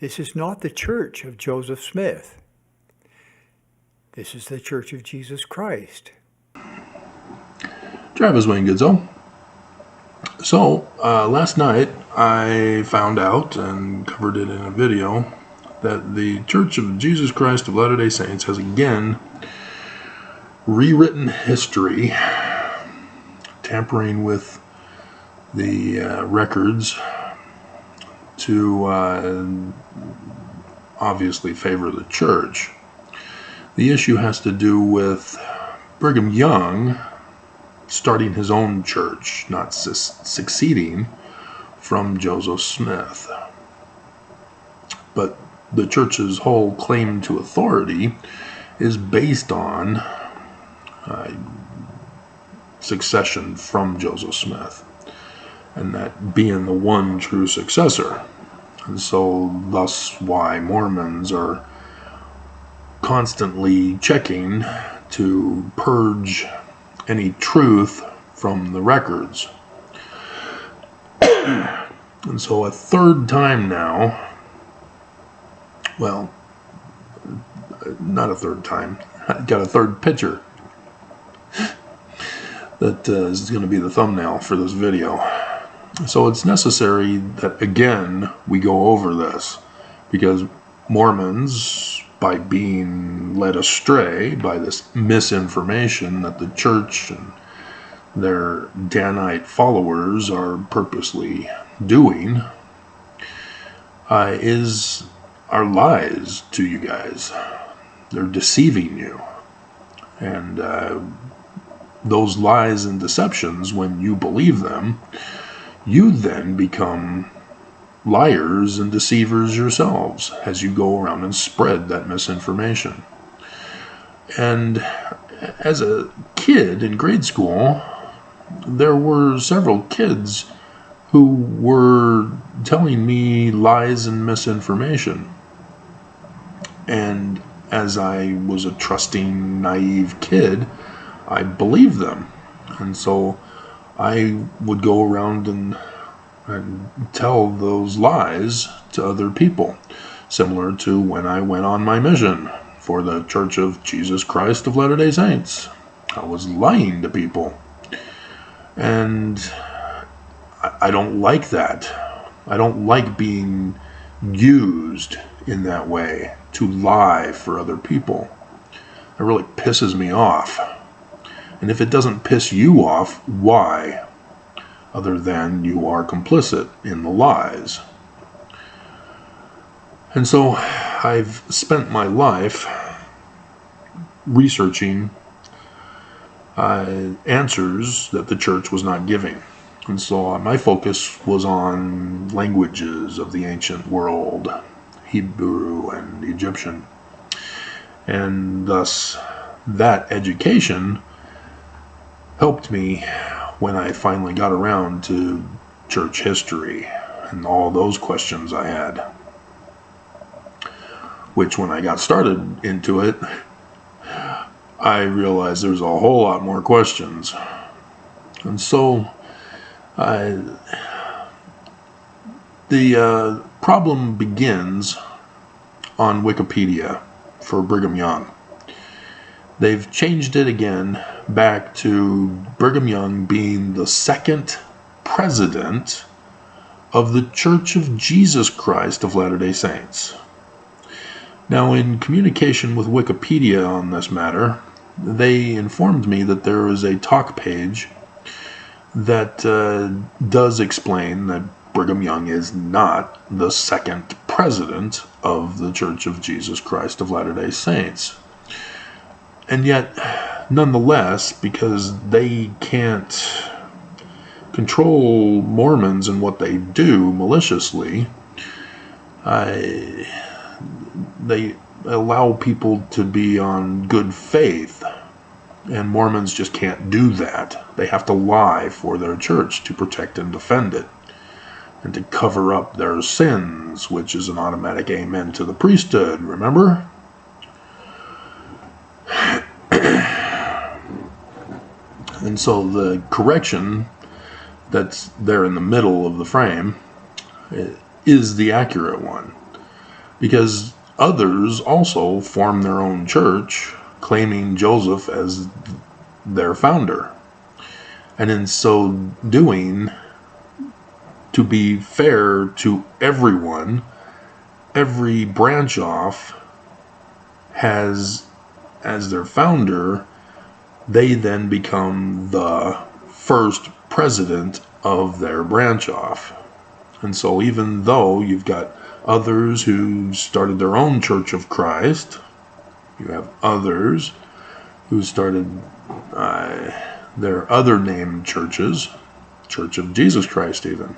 This is not the church of Joseph Smith. This is the Church of Jesus Christ. Travis Wayne Goodzo. So, last night I found out and covered it in a video that the Church of Jesus Christ of Latter-day Saints has again rewritten history, tampering with the records to obviously favor the church. The issue has to do with Brigham Young starting his own church, not succeeding from Joseph Smith. But the church's whole claim to authority is based on succession from Joseph Smith, and that being the one true successor. And so thus why Mormons are constantly checking to purge any truth from the records. And so a third time now, well, not a third time, I got a third picture that is going to be the thumbnail for this video. So it's necessary that again we go over this, because Mormons, by being led astray by this misinformation that the church and their Danite followers are purposely doing, are lies to you guys. They're deceiving you. And those lies and deceptions, when you believe them, you then become liars and deceivers yourselves as you go around and spread that misinformation. And as a kid in grade school, there were several kids who were telling me lies and misinformation. And as I was a trusting, naive kid, I believed them. And so I would go around and tell those lies to other people, similar to when I went on my mission for the Church of Jesus Christ of Latter-day Saints. I was lying to people, and I don't like that. I don't like being used in that way to lie for other people. It really pisses me off. And if it doesn't piss you off, why? Other than you are complicit in the lies. And so I've spent my life researching answers that the church was not giving. And so my focus was on languages of the ancient world, Hebrew and Egyptian. And thus that education helped me when I finally got around to church history and all those questions I had. Which, when I got started into it, I realized there's a whole lot more questions. And so the problem begins on Wikipedia for Brigham Young. They've changed it again back to Brigham Young being the second president of the Church of Jesus Christ of Latter-day Saints. Now, in communication with Wikipedia on this matter, they informed me that there is a talk page that does explain that Brigham Young is not the second president of the Church of Jesus Christ of Latter-day Saints. And yet, nonetheless, because they can't control Mormons and what they do maliciously, they allow people to be on good faith. And Mormons just can't do that. They have to lie for their church to protect and defend it, and to cover up their sins, which is an automatic amen to the priesthood, remember? And so the correction that's there in the middle of the frame is the accurate one. because others also formed their own church, claiming Joseph as their founder. And in so doing, to be fair to everyone, every branch off has, as their founder, they then become the first president of their branch off. And so even though you've got others who started their own Church of Christ, you have others who started their other named churches, Church of Jesus Christ even.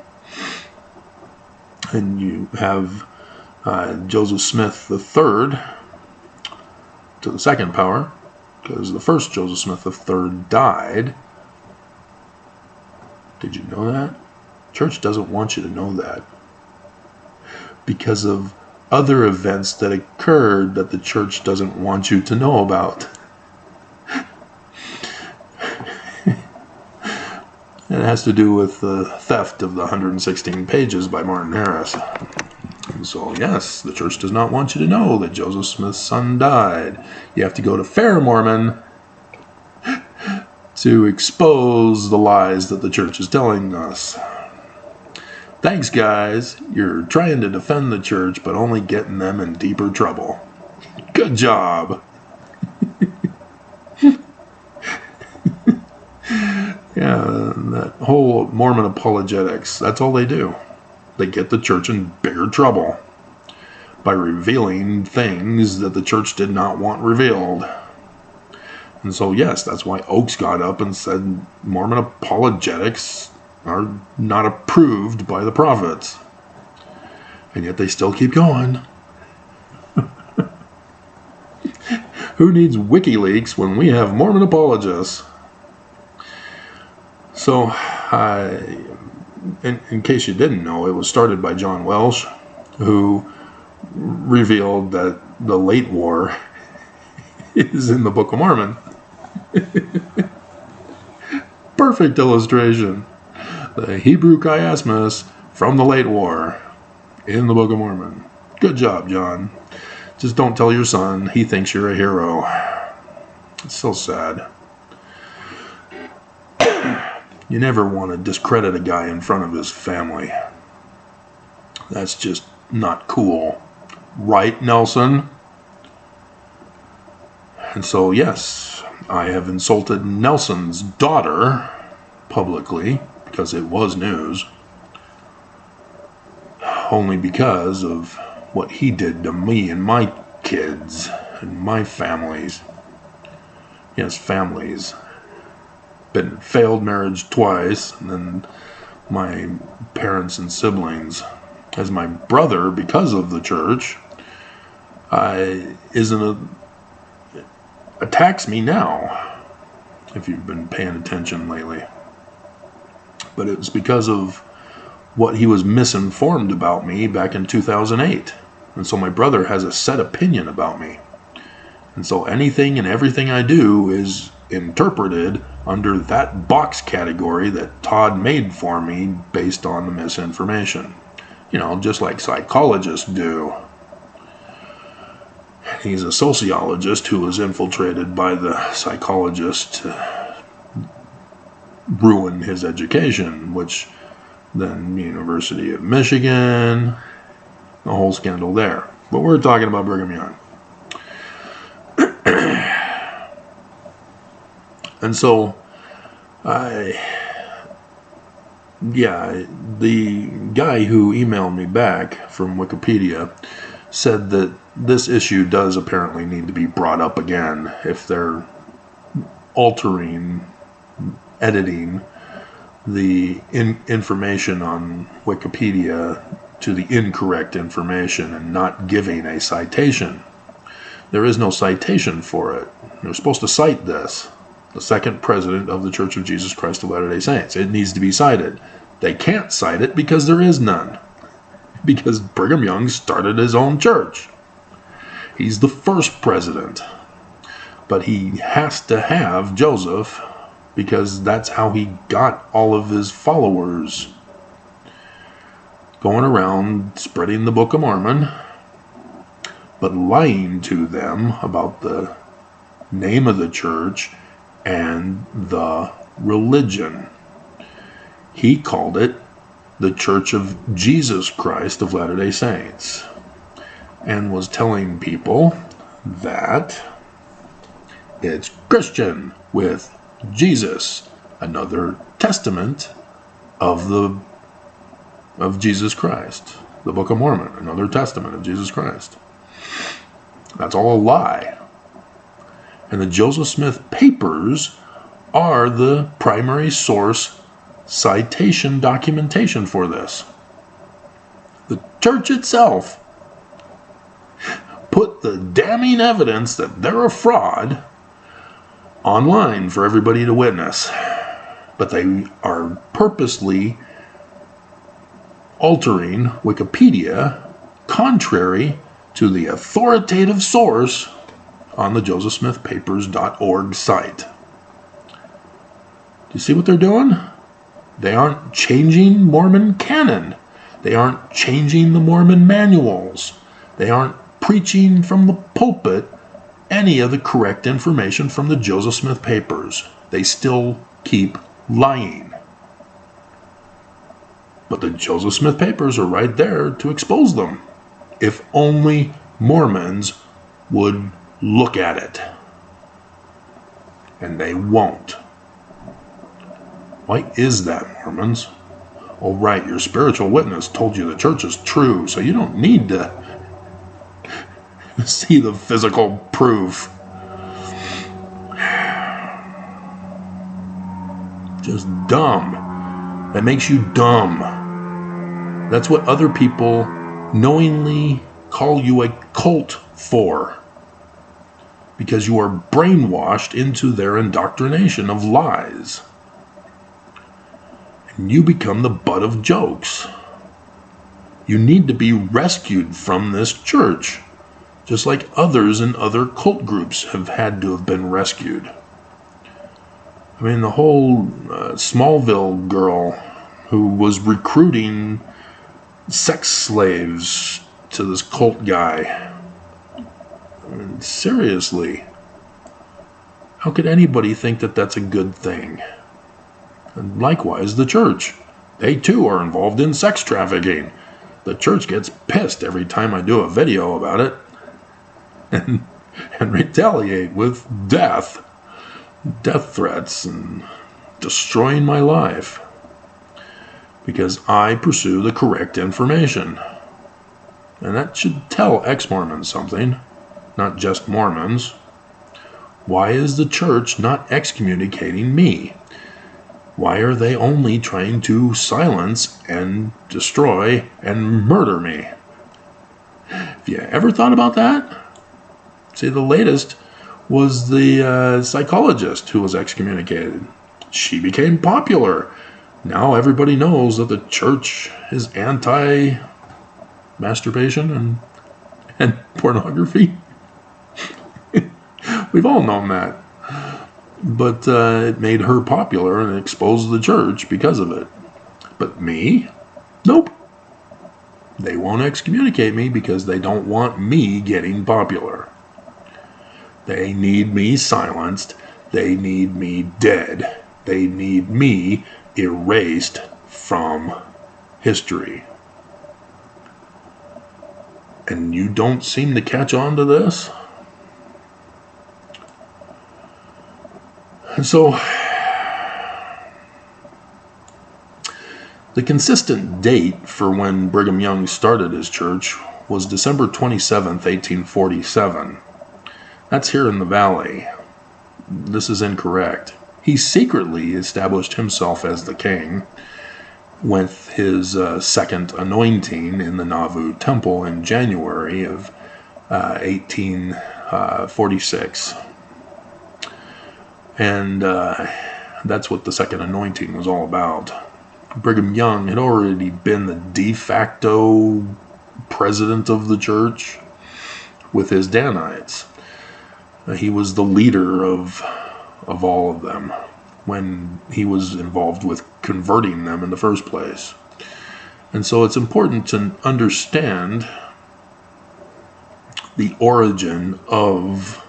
And you have Joseph Smith III to the second power, because the first Joseph Smith III died. Did you know that? Church doesn't want you to know that, because of other events that occurred that the church doesn't want you to know about. It has to do with the theft of the 116 pages by Martin Harris. And so, yes, the church does not want you to know that Joseph Smith's son died. You have to go to Fair Mormon to expose the lies that the church is telling us. Thanks, guys. You're trying to defend the church, but only getting them in deeper trouble. Good job. Yeah, that whole Mormon apologetics, that's all they do. They get the church in bigger trouble by revealing things that the church did not want revealed. And so, yes, that's why Oaks got up and said Mormon apologetics are not approved by the prophets. And yet they still keep going. Who needs WikiLeaks when we have Mormon apologists? So, in case you didn't know, it was started by John Welsh, who revealed that the late war is in the Book of Mormon. Perfect illustration. The Hebrew chiasmus from the late war in the Book of Mormon. Good job, John. Just don't tell your son. He thinks you're a hero. It's so sad. You never want to discredit a guy in front of his family. That's just not cool. Right, Nelson? And so, yes, I have insulted Nelson's daughter publicly, because it was news, only because of what he did to me and my kids and my families. Yes, families. Been failed marriage twice, and then my parents and siblings. As my brother, because of the church, attacks me now, if you've been paying attention lately. But it was because of what he was misinformed about me back in 2008. And so my brother has a set opinion about me. And so anything and everything I do is interpreted under that box category that Todd made for me based on the misinformation. You know, just like psychologists do. He's a sociologist who was infiltrated by the psychologist to ruin his education, which then University of Michigan, the whole scandal there. But we're talking about Brigham Young. And so, the guy who emailed me back from Wikipedia said that this issue does apparently need to be brought up again if they're editing the information on Wikipedia to the incorrect information and not giving a citation. There is no citation for it. They're supposed to cite this. The second president of the Church of Jesus Christ of Latter-day Saints. It needs to be cited. They can't cite it because there is none. Because Brigham Young started his own church. He's the first president. But he has to have Joseph because that's how he got all of his followers. Going around spreading the Book of Mormon but lying to them about the name of the church and the religion. He called it the Church of Jesus Christ of Latter-day Saints, and was telling people that it's Christian with Jesus, another testament of Jesus Christ. The Book of Mormon, another testament of Jesus Christ. That's all a lie. And the Joseph Smith papers are the primary source citation documentation for this. The church itself put the damning evidence that they're a fraud online for everybody to witness. But they are purposely altering Wikipedia contrary to the authoritative source on the josephsmithpapers.org site. Do you see what they're doing? They aren't changing Mormon canon. They aren't changing the Mormon manuals. They aren't preaching from the pulpit any of the correct information from the Joseph Smith papers. They still keep lying. But the Joseph Smith papers are right there to expose them. If only Mormons would look at it. And they won't. Why is that, Mormons? Oh, right, your spiritual witness told you the church is true, so you don't need to see the physical proof. Just dumb. That makes you dumb. That's what other people knowingly call you a cult for. Because you are brainwashed into their indoctrination of lies. And you become the butt of jokes. You need to be rescued from this church, just like others in other cult groups have had to have been rescued. I mean, the whole Smallville girl who was recruiting sex slaves to this cult guy. I mean, seriously, how could anybody think that that's a good thing? And likewise, the church. They too are involved in sex trafficking. The church gets pissed every time I do a video about it and retaliate with death threats and destroying my life because I pursue the correct information. And that should tell ex-Mormons something, not just Mormons. Why is the church not excommunicating me? Why are they only trying to silence and destroy and murder me? Have you ever thought about that? See, the latest was the psychologist who was excommunicated. She became popular. Now everybody knows that the church is anti-masturbation and pornography. We've all known that. But it made her popular and exposed the church because of it. But me? Nope. They won't excommunicate me because they don't want me getting popular. They need me silenced. They need me dead. They need me erased from history. And you don't seem to catch on to this? And so, the consistent date for when Brigham Young started his church was December 27th, 1847. That's here in the valley. This is incorrect. He secretly established himself as the king with his second anointing in the Nauvoo Temple in January of 1846. And that's what the second anointing was all about. Brigham Young had already been the de facto president of the church with his Danites. He was the leader of all of them when he was involved with converting them in the first place. And so it's important to understand the origin of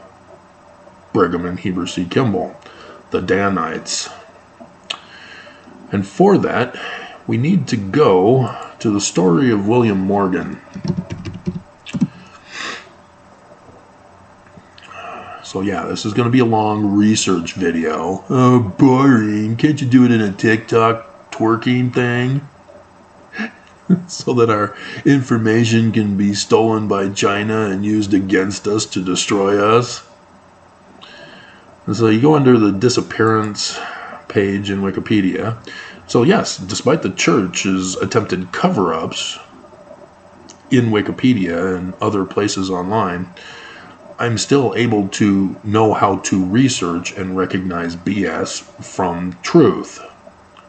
Brigham and Heber C. Kimball, the Danites. And for that, we need to go to the story of William Morgan. So yeah, this is going to be a long research video. Oh, boring. Can't you do it in a TikTok twerking thing? So that our information can be stolen by China and used against us to destroy us. And so you go under the disappearance page in Wikipedia. So yes, despite the church's attempted cover-ups in Wikipedia and other places online, I'm still able to know how to research and recognize BS from truth.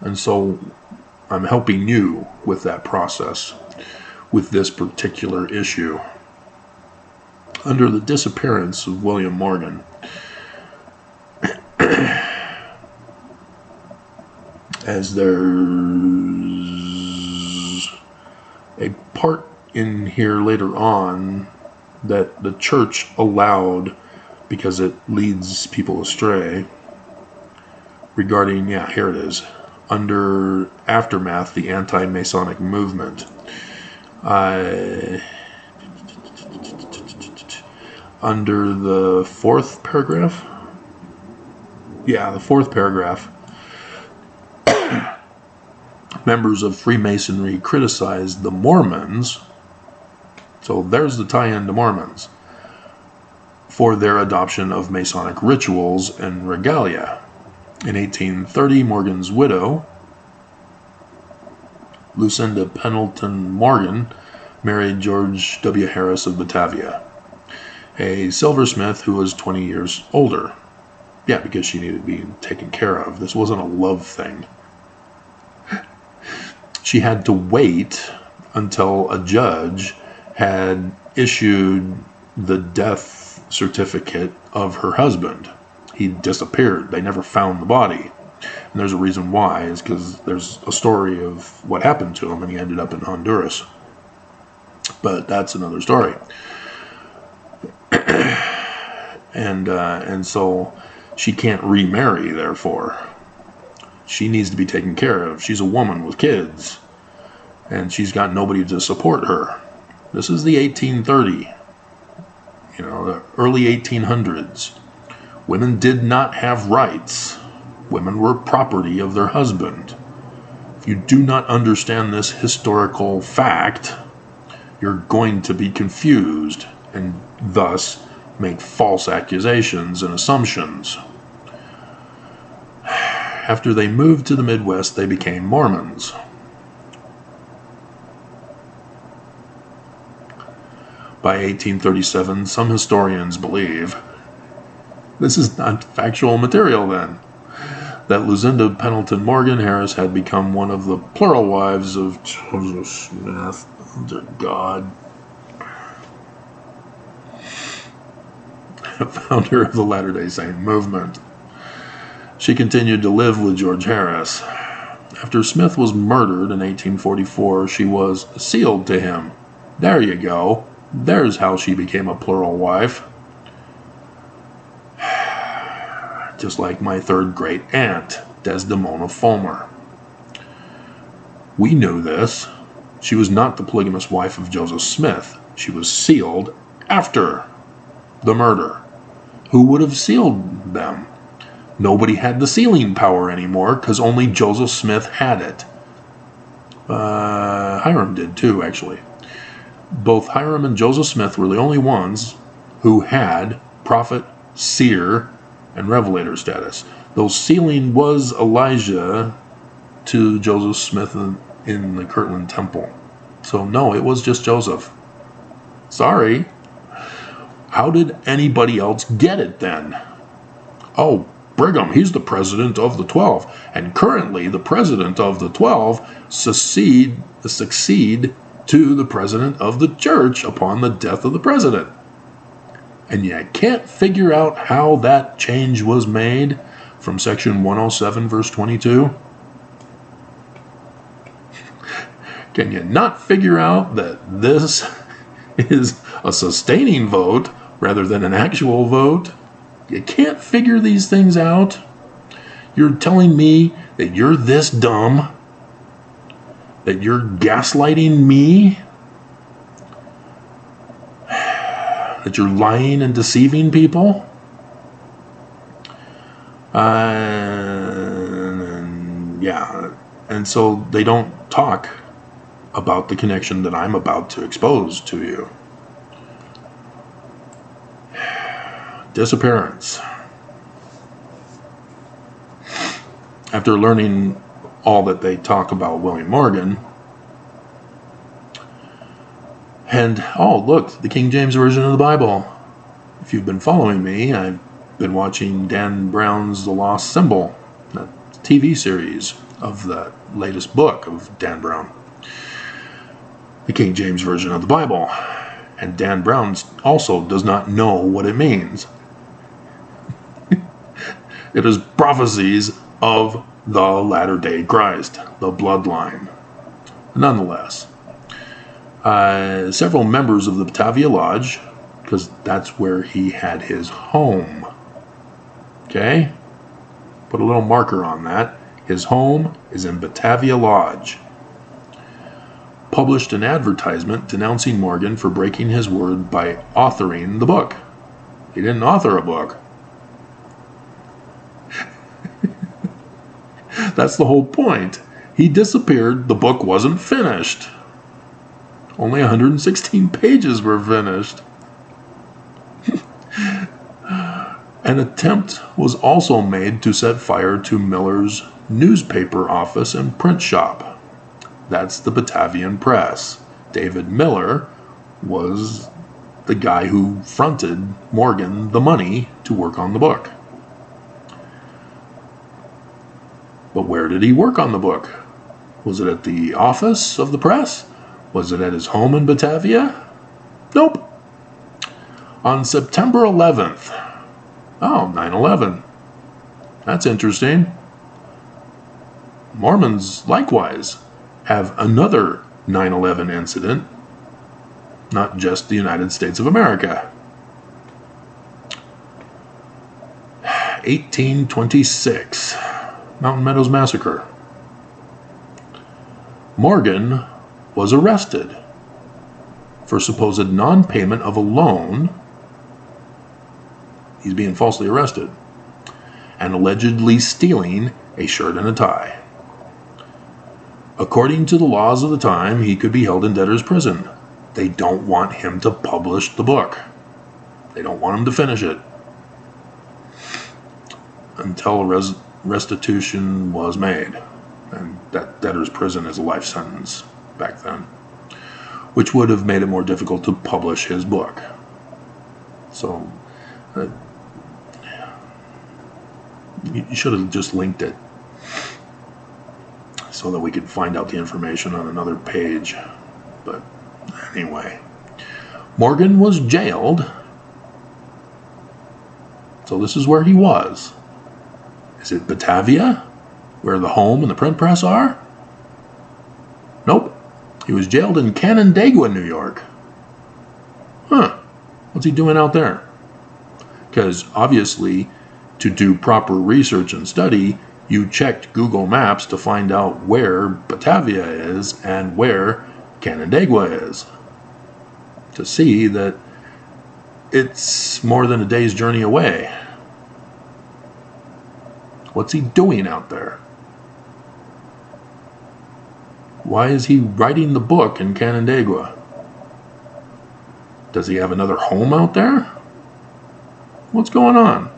And so I'm helping you with that process, with this particular issue. Under the disappearance of William Morgan, as there's a part in here later on that the church allowed because it leads people astray regarding, here it is, under Aftermath, the anti-Masonic movement. Under the fourth paragraph? Yeah, the fourth paragraph. Members of Freemasonry criticized the Mormons, so there's the tie-in to Mormons, for their adoption of Masonic rituals and regalia. In 1830, Morgan's widow, Lucinda Pendleton Morgan, married George W. Harris of Batavia, a silversmith who was 20 years older. Yeah, because she needed to be taken care of. This wasn't a love thing. She had to wait until a judge had issued the death certificate of her husband. He disappeared. They never found the body. And there's a reason why, is because there's a story of what happened to him, and he ended up in Honduras. But that's another story. And so she can't remarry, therefore. She needs to be taken care of. She's a woman with kids, and she's got nobody to support her. This is the 1830, the early 1800s. Women did not have rights. Women were property of their husband. If you do not understand this historical fact, you're going to be confused and thus make false accusations and assumptions. After they moved to the Midwest, they became Mormons. By 1837, some historians believe, this is not factual material then, that Lucinda Pendleton Morgan Harris had become one of the plural wives of Joseph Smith. Under God. Founder of the Latter-day Saint movement. She continued to live with George Harris. After Smith was murdered in 1844, she was sealed to him. There you go. There's how she became a plural wife. Just like my third great aunt, Desdemona Fulmer. We knew this. She was not the polygamous wife of Joseph Smith. She was sealed after the murder. Who would have sealed them? Nobody had the sealing power anymore because only Joseph Smith had it. Hiram did too, actually. Both Hiram and Joseph Smith were the only ones who had prophet, seer, and revelator status. Though sealing was Elijah to Joseph Smith in the Kirtland Temple. So no, it was just Joseph. Sorry. How did anybody else get it then? Oh, Brigham, he's the president of the 12. And currently the president of the 12 succeed to the president of the church upon the death of the president. And you can't figure out how that change was made from section 107 verse 22? Can you not figure out that this is a sustaining vote rather than an actual vote. You can't figure these things out. You're telling me that you're this dumb, that you're gaslighting me, that you're lying and deceiving people? And so they don't talk about the connection that I'm about to expose to you. Disappearance. After learning all that they talk about William Morgan, and look, the King James Version of the Bible. If you've been following me, I've been watching Dan Brown's The Lost Symbol, that TV series of the latest book of Dan Brown, the King James Version of the Bible. And Dan Brown also does not know what it means. It is prophecies of the latter-day Christ, the bloodline. Nonetheless, several members of the Batavia Lodge, because that's where he had his home. Okay? Put a little marker on that. His home is in Batavia Lodge. Published an advertisement denouncing Morgan for breaking his word by authoring the book. He didn't author a book. That's the whole point. He disappeared. The book wasn't finished. Only 116 pages were finished. An attempt was also made to set fire to Miller's newspaper office and print shop. That's the Batavian Press. David Miller was the guy who fronted Morgan the money to work on the book. But where did he work on the book? Was it at the office of the press? Was it at his home in Batavia? Nope. On September 11th. 9/11. That's interesting. Mormons likewise have another 9/11 incident, not just the United States of America. 1826, Mountain Meadows Massacre. Morgan was arrested for supposed non-payment of a loan. He's being falsely arrested and allegedly stealing a shirt and a tie. According to the laws of the time, he could be held in debtor's prison. They don't want him to publish the book. They don't want him to finish it until restitution was made. And that debtor's prison is a life sentence back then, which would have made it more difficult to publish his book. So you should have just linked it so that we could find out the information on another page. But anyway, Morgan was jailed. So this is where he was. Is it Batavia, where the home and the print press are? Nope. He was jailed in Canandaigua, New York. What's he doing out there? Because obviously, to do proper research and study, you checked Google Maps to find out where Batavia is and where Canandaigua is, to see that it's more than a day's journey away. What's he doing out there? Why is he writing the book in Canandaigua? Does he have another home out there? What's going on?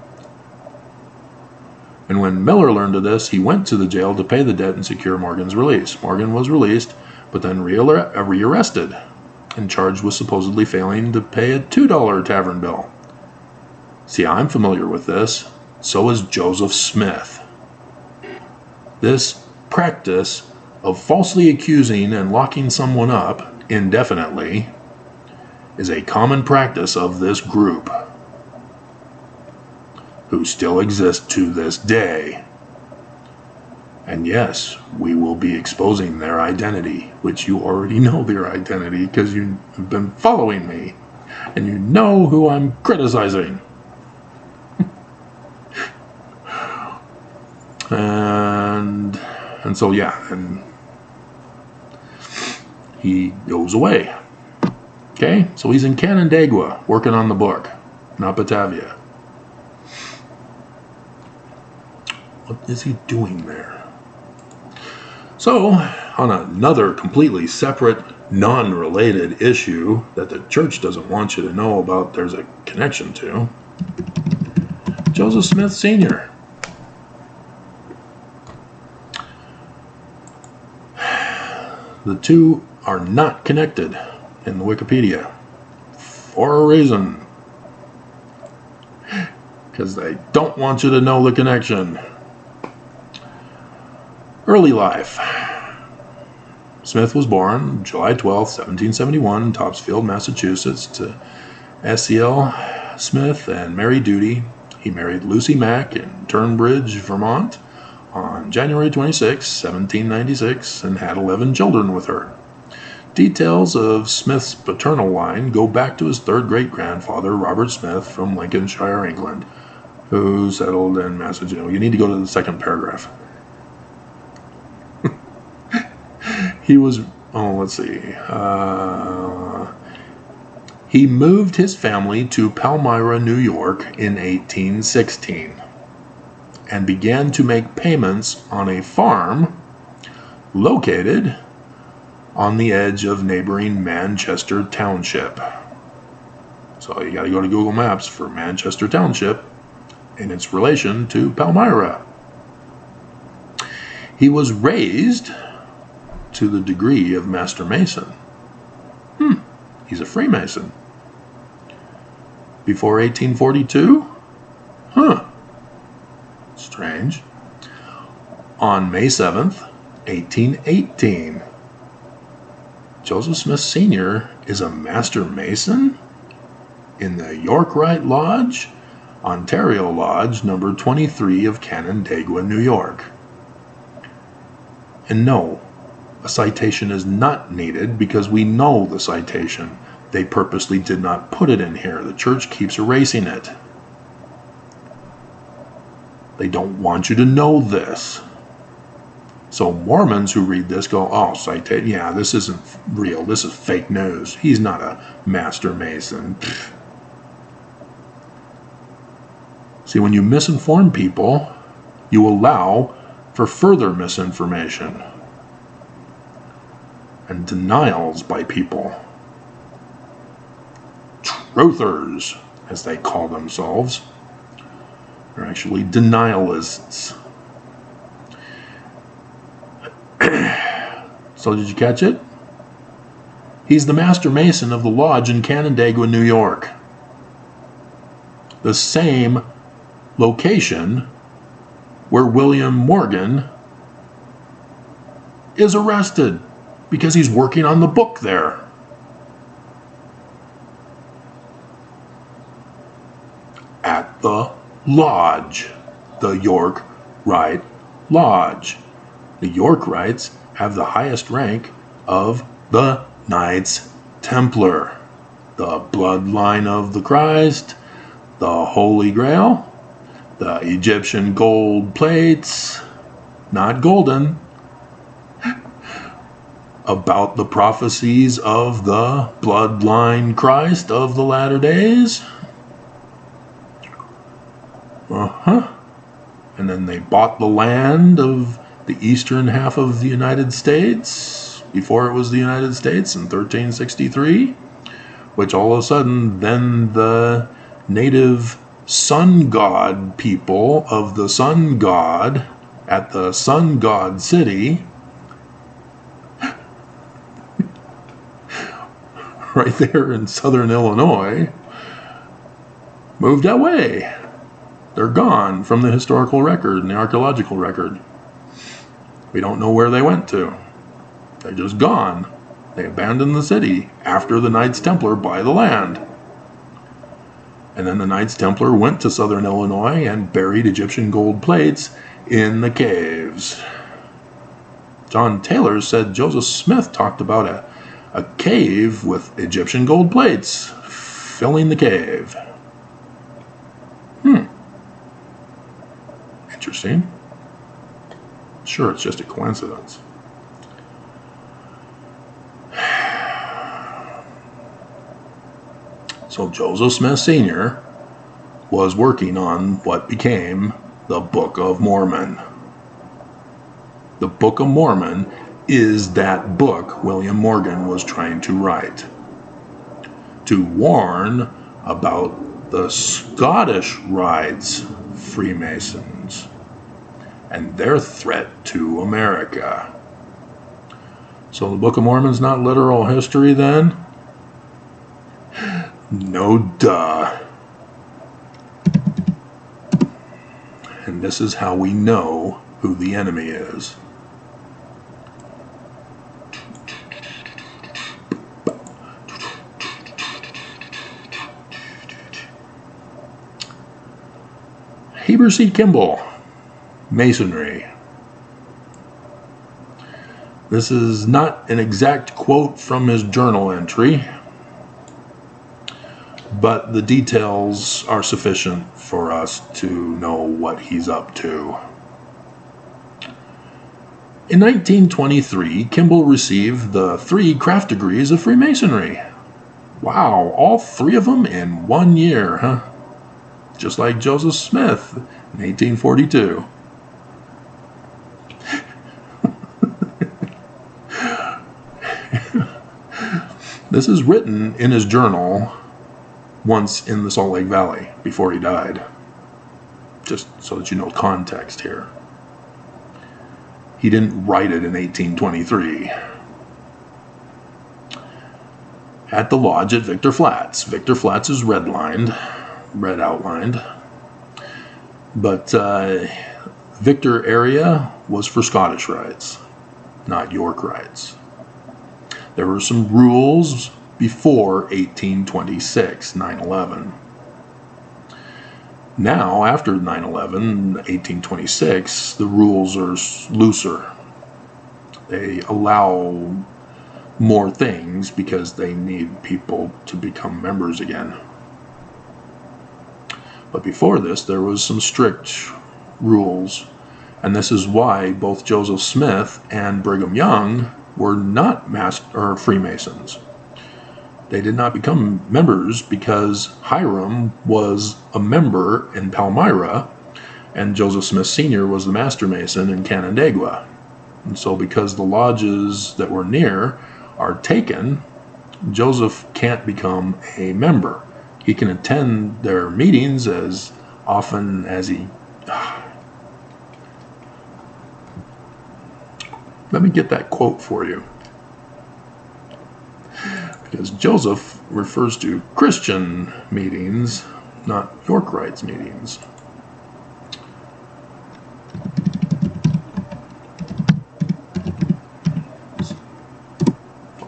And when Miller learned of this, he went to the jail to pay the debt and secure Morgan's release. Morgan was released, but then rearrested and charged with supposedly failing to pay a $2 tavern bill. See, I'm familiar with this. So is Joseph Smith. This practice of falsely accusing and locking someone up indefinitely is a common practice of this group, who still exist to this day. And yes, we will be exposing their identity, which you already know their identity because you've been following me. And you know who I'm criticizing. and so, yeah, and he goes away. Okay, so he's in Canandaigua working on the book, not Batavia. What is he doing there? So, on another completely separate, non-related issue that the church doesn't want you to know about there's a connection to, Joseph Smith Sr. The two are not connected in the Wikipedia for a reason. Because they don't want you to know the connection. Early life. Smith was born July 12, 1771 in Topsfield, Massachusetts to S.E.L. Smith and Mary Duty. He married Lucy Mack in Turnbridge, Vermont on January 26, 1796 and had 11 children with her. Details of Smith's paternal line go back to his third great-grandfather, Robert Smith, from Lincolnshire, England, who settled in Massachusetts. You need to go to the second paragraph. He was, he moved his family to Palmyra, New York in 1816 and began to make payments on a farm located on the edge of neighboring Manchester Township. So you got to go to Google Maps for Manchester Township and its relation to Palmyra. He was raised to the degree of Master Mason. He's a Freemason. Before 1842? Strange. On May 7th, 1818. Joseph Smith Sr. is a Master Mason in the York-Rite Lodge, Ontario Lodge, number 23 of Canandaigua, New York. And no, a citation is not needed because we know the citation. They purposely did not put it in here. The church keeps erasing it. They don't want you to know this. So Mormons who read this go, oh, citation, yeah, this isn't real. This is fake news. He's not a Master Mason. Pfft. See, when you misinform people, you allow for further misinformation and denials by people. Truthers, as they call themselves, are actually denialists. So did you catch it? He's the Master Mason of the lodge in Canandaigua, New York. The same location where William Morgan is arrested because he's working on the book there. At the lodge, the York-Rite Lodge. The York-Rites have the highest rank of the Knights Templar, the bloodline of the Christ, the Holy Grail, the Egyptian gold plates, not golden, about the prophecies of the bloodline Christ of the latter days. And then they bought the land of the eastern half of the United States before it was the United States in 1363, which all of a sudden then the native sun god people of the sun god at the sun god city right there in southern Illinois moved away. They're gone from the historical record and the archaeological record. We don't know where they went to. They're just gone. They abandoned the city after the Knights Templar buy the land. And then the Knights Templar went to southern Illinois and buried Egyptian gold plates in the caves. John Taylor said Joseph Smith talked about a cave with Egyptian gold plates. filling the cave. Interesting. Sure, it's just a coincidence. So Joseph Smith Sr. was working on what became the Book of Mormon. The Book of Mormon is that book William Morgan was trying to write, to warn about the Scottish Rites Freemasons and their threat to America. So the Book of Mormon's not literal history then? No duh. And this is how we know who the enemy is. Heber C. Kimball, Masonry. This is not an exact quote from his journal entry, but the details are sufficient for us to know what he's up to. In 1923, Kimball received the 3 craft degrees of Freemasonry. Wow, all 3 of them in 1 year, huh? Just like Joseph Smith in 1842. This is written in his journal once in the Salt Lake Valley before he died. Just so that you know context here. He didn't write it in 1823. At the lodge at Victor Flats. Victor Flats is red outlined. But Victor area was for Scottish rites, not York rites. There were some rules before 1826, 9/11. Now, after 9/11, 1826, the rules are looser. They allow more things because they need people to become members again. But before this, there was some strict rules, and this is why both Joseph Smith and Brigham Young were not Freemasons. They did not become members because Hiram was a member in Palmyra, and Joseph Smith Sr. was the Master Mason in Canandaigua. And so because the lodges that were near are taken, Joseph can't become a member. He can attend their meetings as often as he... Let me get that quote for you. Because Joseph refers to Christian meetings, not York Rites meetings.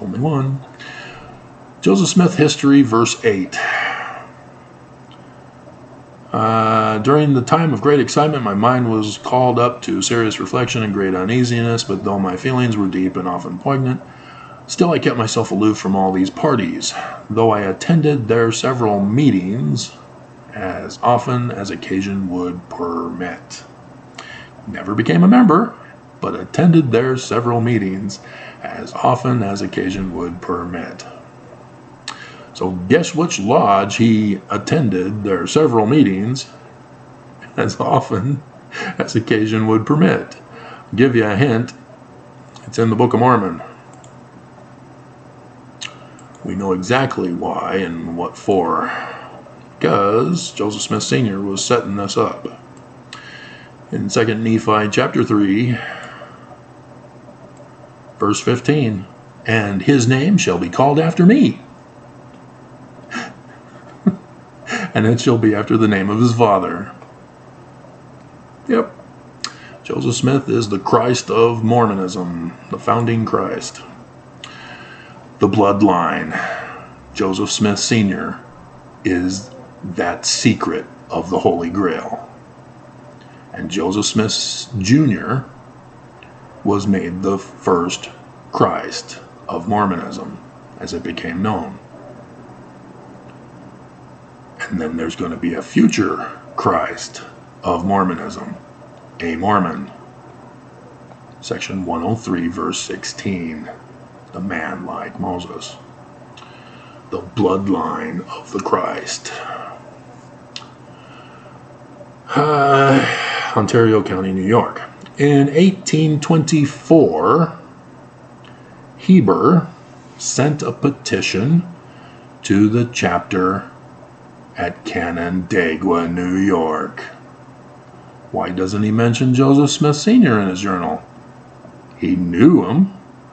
Only one. Joseph Smith History, verse 8. During the time of great excitement, my mind was called up to serious reflection and great uneasiness, but though my feelings were deep and often poignant, still I kept myself aloof from all these parties, though I attended their several meetings as often as occasion would permit. Never became a member, but attended their several meetings as often as occasion would permit. So guess which lodge he attended their several meetings as often as occasion would permit. I'll give you a hint. It's in the Book of Mormon. We know exactly why and what for, because Joseph Smith Sr. was setting this up. In 2 Nephi chapter 3, verse 15, and his name shall be called after me, and it shall be after the name of his father. Yep. Joseph Smith is the Christ of Mormonism, the founding Christ. The bloodline. Joseph Smith Sr. is that secret of the Holy Grail. And Joseph Smith Jr. was made the first Christ of Mormonism, as it became known. And then there's going to be a future Christ of Mormonism, a Mormon. Section 103, verse 16. The man like Moses. The bloodline of the Christ. Ontario County, New York. In 1824, Heber sent a petition to the chapter at Canandaigua, New York. Why doesn't he mention Joseph Smith Sr. in his journal? He knew him.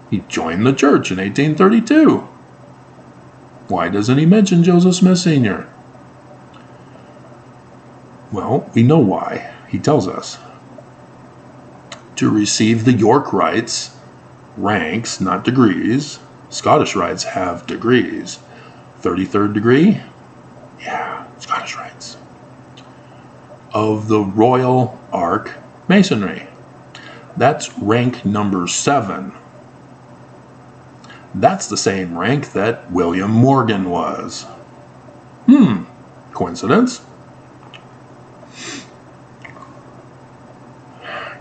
He joined the church in 1832. Why doesn't he mention Joseph Smith Sr.? Well, we know why. He tells us. To receive the York rites, ranks, not degrees. Scottish rites have degrees. 33rd degree? Yeah, Scottish rites. Of the Royal Ark Masonry. That's rank number 7. That's the same rank that William Morgan was. Coincidence?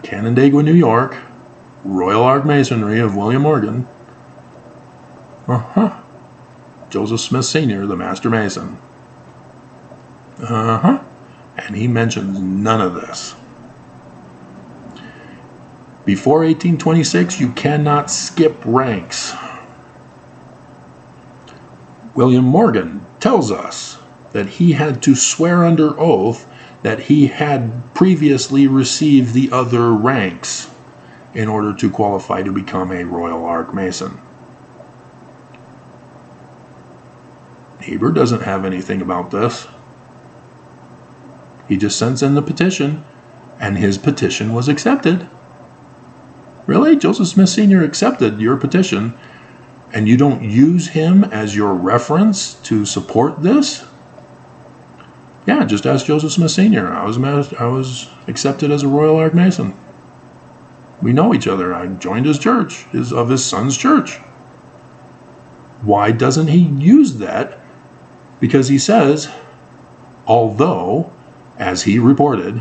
Canandaigua, New York, Royal Ark Masonry of William Morgan. Joseph Smith Sr., the Master Mason. And he mentions none of this. Before 1826, you cannot skip ranks. William Morgan tells us that he had to swear under oath that he had previously received the other ranks in order to qualify to become a Royal Ark Mason. Heber doesn't have anything about this. He just sends in the petition, and his petition was accepted. Really? Joseph Smith Sr. accepted your petition, and you don't use him as your reference to support this? Yeah, just ask Joseph Smith Sr. I was accepted as a Royal Ark Mason. We know each other. I joined his church, his son's church. Why doesn't he use that? Because he says, although, as he reported,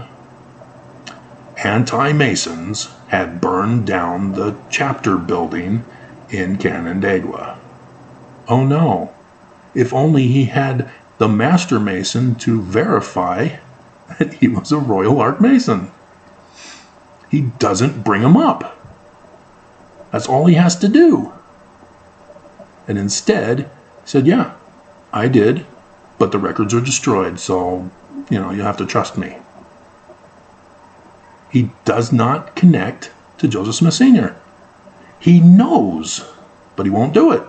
anti-Masons had burned down the chapter building in Canandaigua. Oh no, if only he had the Master Mason to verify that he was a Royal Ark Mason. He doesn't bring him up. That's all he has to do. And instead, he said, yeah, I did, but the records are destroyed, so, you have to trust me. He does not connect to Joseph Smith Sr. He knows, but he won't do it.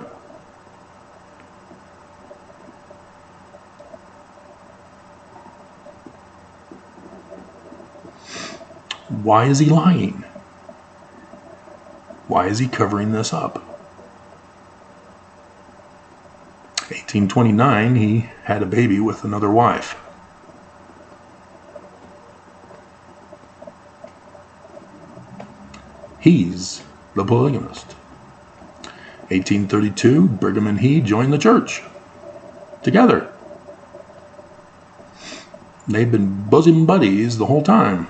Why is he lying? Why is he covering this up? 1829, he had a baby with another wife. He's the polygamist. 1832, Brigham and he joined the church. Together. They've been bosom buddies the whole time.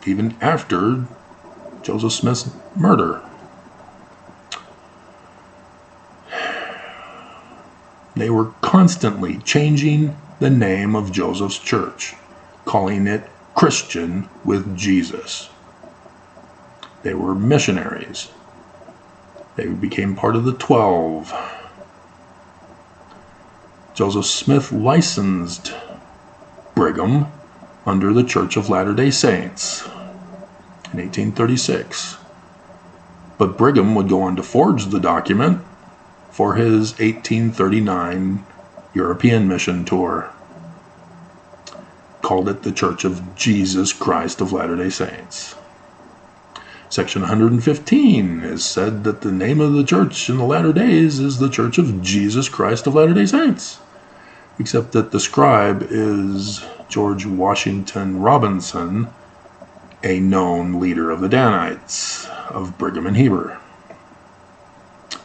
Even after Joseph Smith's murder. They were constantly changing the name of Joseph's church, calling it Christian with Jesus. They were missionaries. They became part of the 12. Joseph Smith licensed Brigham under the Church of Latter-day Saints in 1836. But Brigham would go on to forge the document for his 1839 European mission tour. Called it the Church of Jesus Christ of Latter-day Saints. Section 115 is said that the name of the church in the latter days is the Church of Jesus Christ of Latter-day Saints, except that the scribe is George Washington Robinson, a known leader of the Danites of Brigham and Heber,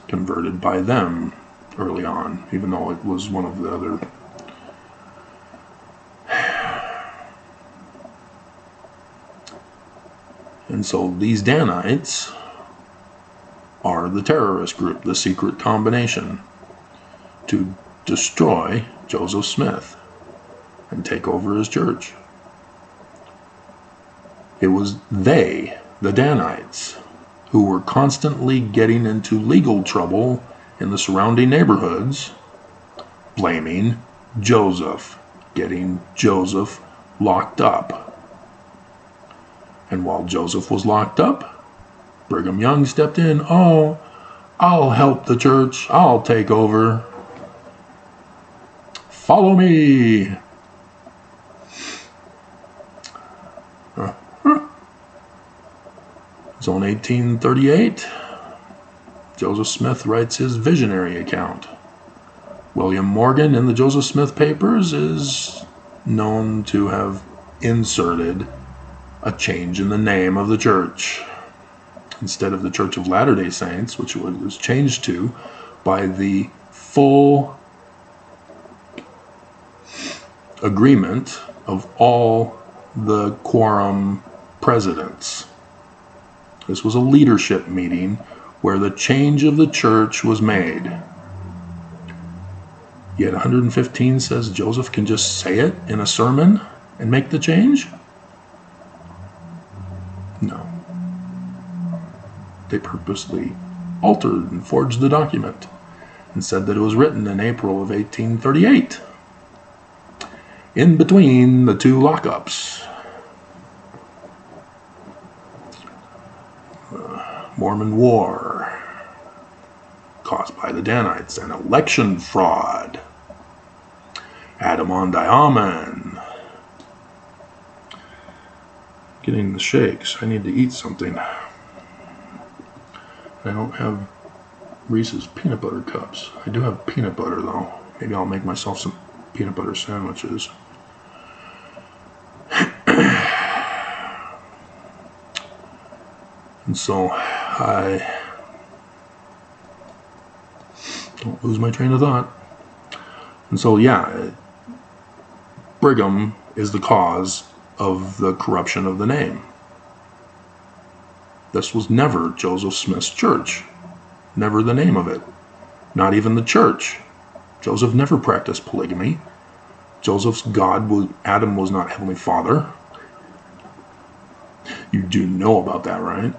converted by them early on, even though it was one of the other And so these Danites are the terrorist group, the secret combination to destroy Joseph Smith and take over his church. It was they, the Danites, who were constantly getting into legal trouble in the surrounding neighborhoods, blaming Joseph, getting Joseph locked up. And while Joseph was locked up, Brigham Young stepped in. Oh, I'll help the church. I'll take over. Follow me. So in 1838, Joseph Smith writes his visionary account. William Morgan in the Joseph Smith papers is known to have inserted a change in the name of the church. Instead of the Church of Latter-day Saints, which it was changed to by the full agreement of all the quorum presidents. This was a leadership meeting where the change of the church was made. Yet 115 says Joseph can just say it in a sermon and make the change? No. They purposely altered and forged the document and said that it was written in April of 1838, in between the two lockups. Mormon War, caused by the Danites, and election fraud. Adam on Diamond. Getting the shakes. I need to eat something. I don't have Reese's peanut butter cups. I do have peanut butter though. Maybe I'll make myself some peanut butter sandwiches. And so I don't lose my train of thought. And so Brigham is the cause of the corruption of the name. This was never Joseph Smith's church. Never the name of it. Not even the church. Joseph never practiced polygamy. Joseph's God, Adam, was not Heavenly Father. You do know about that, right?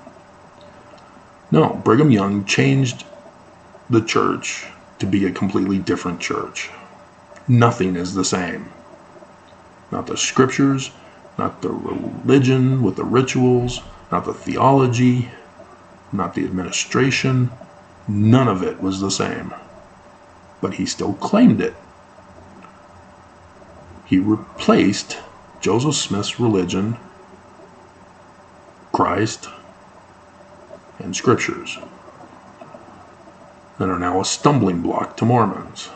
No, Brigham Young changed the church to be a completely different church. Nothing is the same. Not the scriptures, not the religion with the rituals, not the theology, not the administration. None of it was the same. But he still claimed it. He replaced Joseph Smith's religion, Christ, and scriptures that are now a stumbling block to Mormons.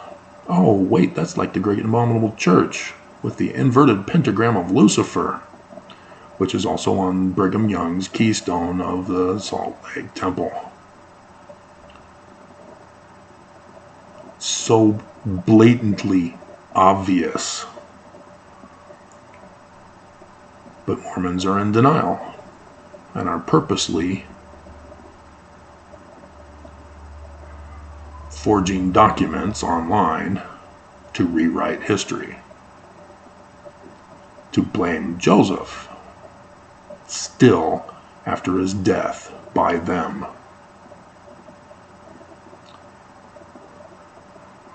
Oh, wait, that's like the Great and Abominable Church with the inverted pentagram of Lucifer, which is also on Brigham Young's keystone of the Salt Lake Temple. So blatantly obvious. But Mormons are in denial and are purposely forging documents online to rewrite history, to blame Joseph, still after his death by them.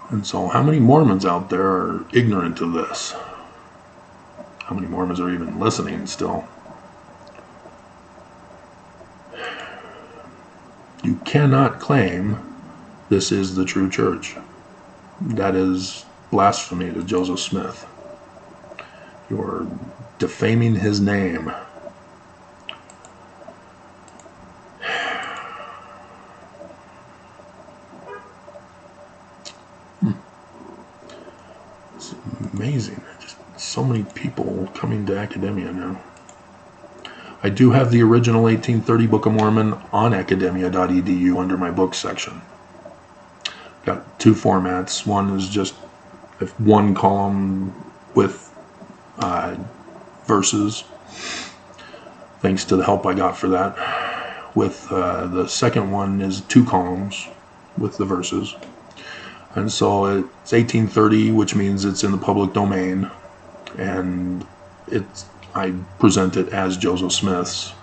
And so how many Mormons out there are ignorant of this? How many Mormons are even listening still? You cannot claim this is the true church. That is blasphemy to Joseph Smith. You are defaming his name. It's amazing. Just so many people coming to academia now. I do have the original 1830 Book of Mormon on academia.edu under my books section. Got two formats. One is just one column with verses. thanks to the help I got for that. With the second one is 2 columns with the verses. And so it's 1830, which means it's in the public domain. And I present it as Joseph Smith's,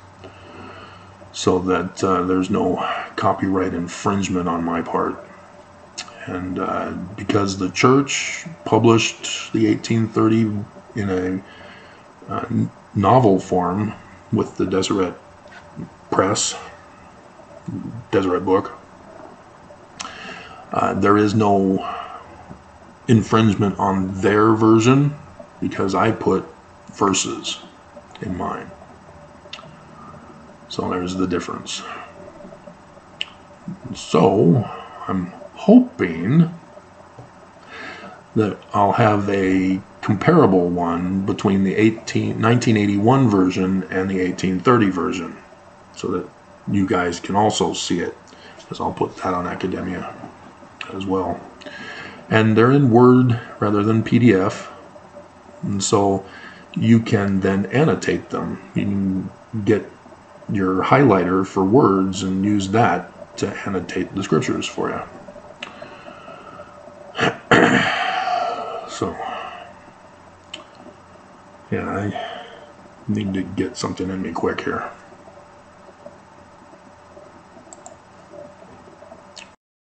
so that there's no copyright infringement on my part. And because the church published the 1830 in a novel form with the Deseret Press, Deseret book, there is no infringement on their version because I put verses in mine. So there's the difference. So I'm hoping that I'll have a comparable one between the 1981 version and the 1830 version, so that you guys can also see it, because I'll put that on Academia as well. And they're in Word rather than PDF, and so you can then annotate them. You can get your highlighter for words and use that to annotate the scriptures for you. So, yeah, I need to get something in me quick here.